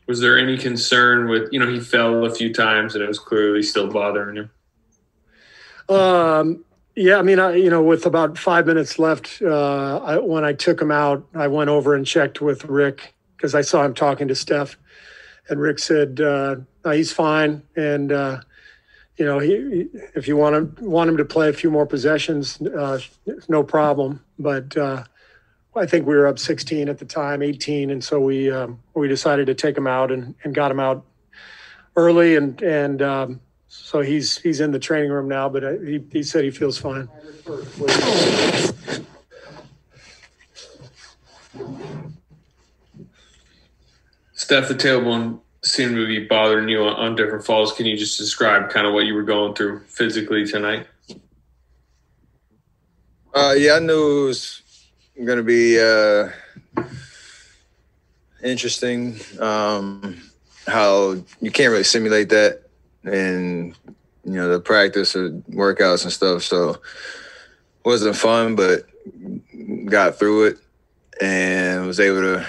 Was there any concern with, he fell a few times and it was clearly still bothering him? Yeah, I mean, with about 5 minutes left, when I took him out, I went over and checked with Rick because I saw him talking to Steph, and Rick said he's fine, and if you want him to play a few more possessions, no problem. But I think we were up 16 at the time, 18, and so we decided to take him out and got him out early, and so he's in the training room now. But he said he feels fine. Steph, the tailbone seemed to be bothering you on different falls. Can you just describe kind of what you were going through physically tonight? Yeah, I knew it was going to be interesting. How you can't really simulate that in the practice or workouts and stuff. So it wasn't fun, but got through it and was able to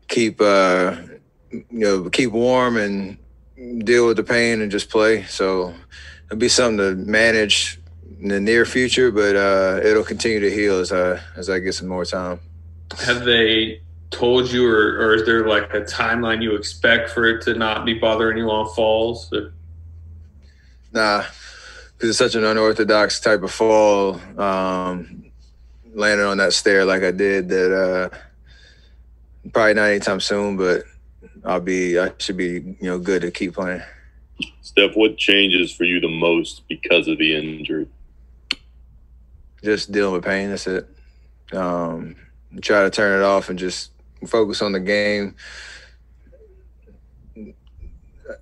keep warm and deal with the pain and just play. So it'll be something to manage in the near future, but it'll continue to heal as I get some more time. Have they told you, or is there like a timeline you expect for it to not be bothering you on falls? Or? Nah, because it's such an unorthodox type of fall, landing on that stair like I did, that probably not anytime soon, but I should be good to keep playing. Steph, what changes for you the most because of the injury? Just dealing with pain, that's it. Try to turn it off and just focus on the game.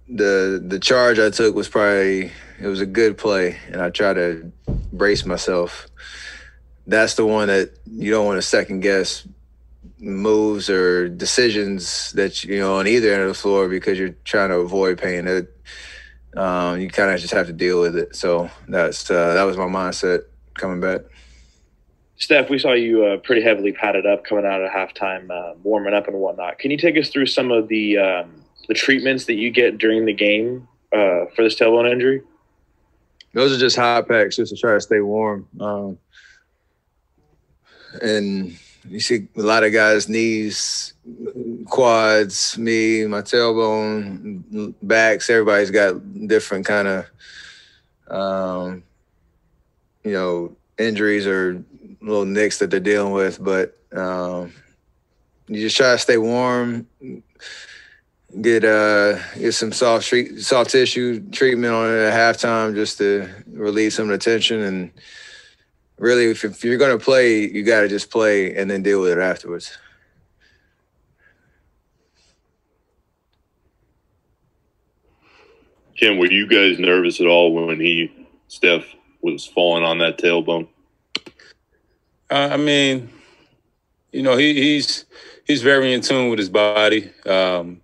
The charge I took was it was a good play, and I try to brace myself. That's the one that you don't want to second guess moves or decisions that on either end of the floor, because you're trying to avoid pain. You kind of just have to deal with it. So that was my mindset coming back. Steph, we saw you pretty heavily padded up coming out at halftime, warming up and whatnot. Can you take us through some of the treatments that you get during the game for this tailbone injury? Those are just hot packs just to try to stay warm. And you see a lot of guys' knees, quads, me, my tailbone, backs. Everybody's got different kind of, injuries or little nicks that they're dealing with. But you just try to stay warm, get some soft tissue treatment on it at halftime just to relieve some of the tension. And really, if you're going to play, you got to just play and then deal with it afterwards. Ken, were you guys nervous at all when Steph was falling on that tailbone? I mean, he's very in tune with his body. I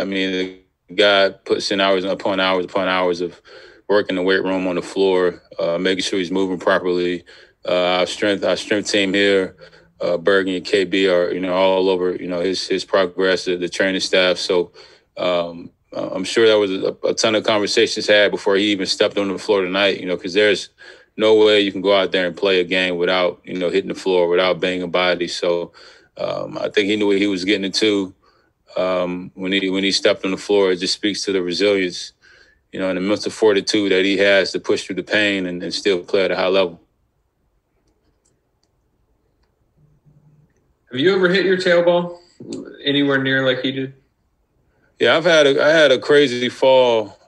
mean, the guy puts in hours upon hours of working the weight room on the floor, making sure he's moving properly. Our strength team here, Bergen and KB are all over his progress, the training staff. So I'm sure there was a ton of conversations had before he even stepped on the floor tonight. Because there's no way you can go out there and play a game without hitting the floor, without banging bodies. So I think he knew what he was getting into when he stepped on the floor. It just speaks to the resilience, and the mental fortitude that he has to push through the pain and still play at a high level. Have you ever hit your tailbone anywhere near like he did? Yeah, I had a crazy fall.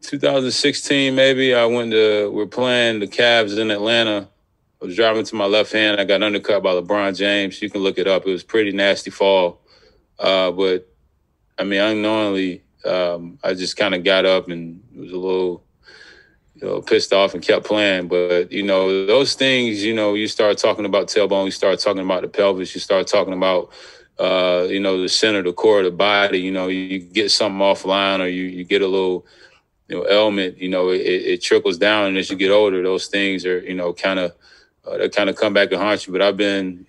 2016 maybe. We're playing the Cavs in Atlanta. I was driving to my left hand. I got undercut by LeBron James. You can look it up. It was a pretty nasty fall. But I mean, unknowingly, I just kind of got up and was a little pissed off and kept playing. But, those things, you start talking about tailbone, you start talking about the pelvis, you start talking about, the center, the core of the body. You get something offline or you get a little, ailment, it trickles down. And as you get older, those things are, they kind of come back and haunt you. But I've been,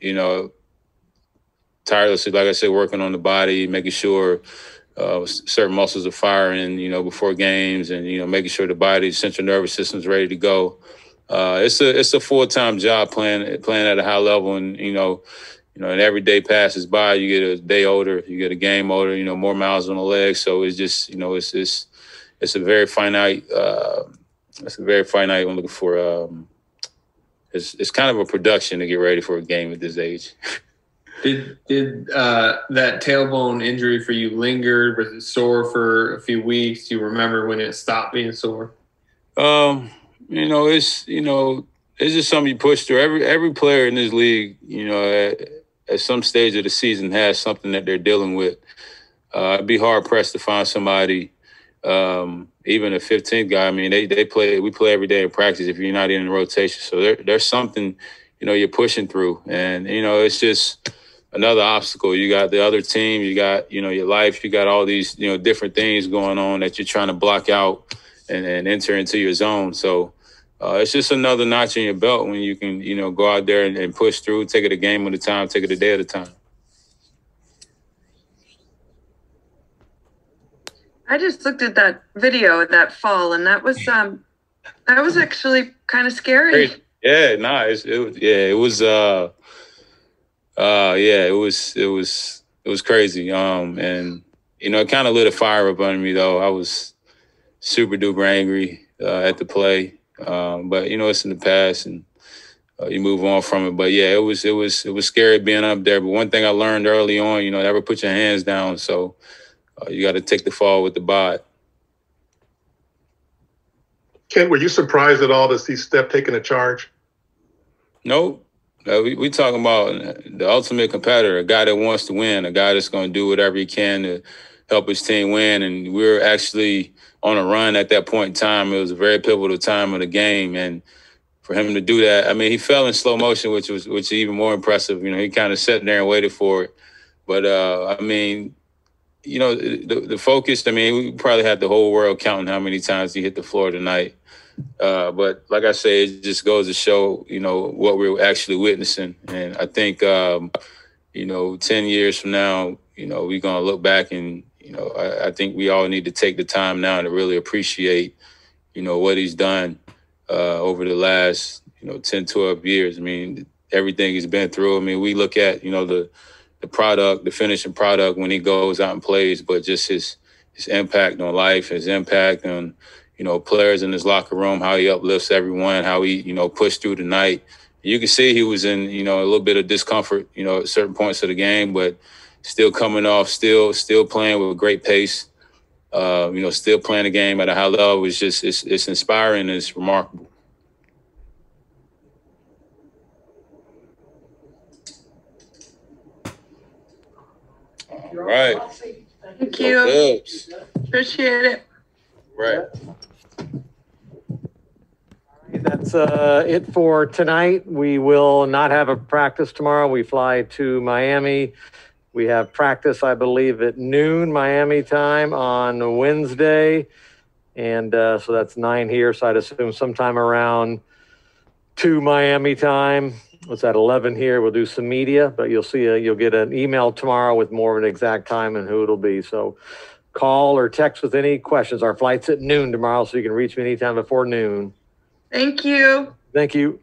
tirelessly, like I said, working on the body, making sure certain muscles are firing, before games, and making sure the body, central nervous system is ready to go. It's a full-time job playing at a high level, and and every day passes by, you get a day older, you get a game older, more miles on the legs. So it's just it's a very finite. It's a very finite. I'm looking for. It's kind of a production to get ready for a game at this age. Did that tailbone injury for you linger? Was it sore for a few weeks? Do you remember when it stopped being sore? It's just something you push through. Every player in this league, at some stage of the season has something that they're dealing with. I'd be hard pressed to find somebody, even a 15th guy. I mean, we play every day in practice if you're not in the rotation. So there's something, you're pushing through, and it's just another obstacle. You got the other team, you got, your life, you got all these, different things going on that you're trying to block out and enter into your zone. So it's just another notch in your belt when you can, go out there and push through, take it a game at a time, take it a day at a time. I just looked at that video of that fall, and that was actually kind of scary. Yeah, nice. It was crazy. And it kind of lit a fire up under me though. I was super duper angry at the play. But it's in the past, and you move on from it. But yeah, it was scary being up there. But one thing I learned early on, never put your hands down. So you got to take the fall with the bod. Kent, were you surprised at all to see Steph taking a charge? Nope. We talking about the ultimate competitor, a guy that wants to win, a guy that's going to do whatever he can to help his team win. And we were actually on a run at that point in time. It was a very pivotal time of the game. And for him to do that, I mean, he fell in slow motion, which is even more impressive. He kind of sat there and waited for it. But, the focus, we probably had the whole world counting how many times he hit the floor tonight. But like I say, it just goes to show, what we're actually witnessing. And I think, 10 years from now, we're going to look back and, I think we all need to take the time now to really appreciate, what he's done over the last, 10, 12 years. I mean, everything he's been through. I mean, we look at, the product, the finishing product when he goes out and plays, but just his impact on life, his impact on, players in his locker room, how he uplifts everyone, how he, pushed through the night. You can see he was in, a little bit of discomfort, at certain points of the game, but still coming off, still playing with great pace, still playing the game at a high level. It's just, it's inspiring and it's remarkable. All right. Thank you. Appreciate it. Right. That's it for tonight. We will not have a practice tomorrow. We fly to Miami. We have practice, I believe, at noon Miami time on Wednesday. And so that's 9 here. So I'd assume sometime around 2 Miami time. It's at 11 here. We'll do some media, but you'll get an email tomorrow with more of an exact time and who it'll be. So call or text with any questions. Our flight's at noon tomorrow, so you can reach me anytime before noon. Thank you. Thank you.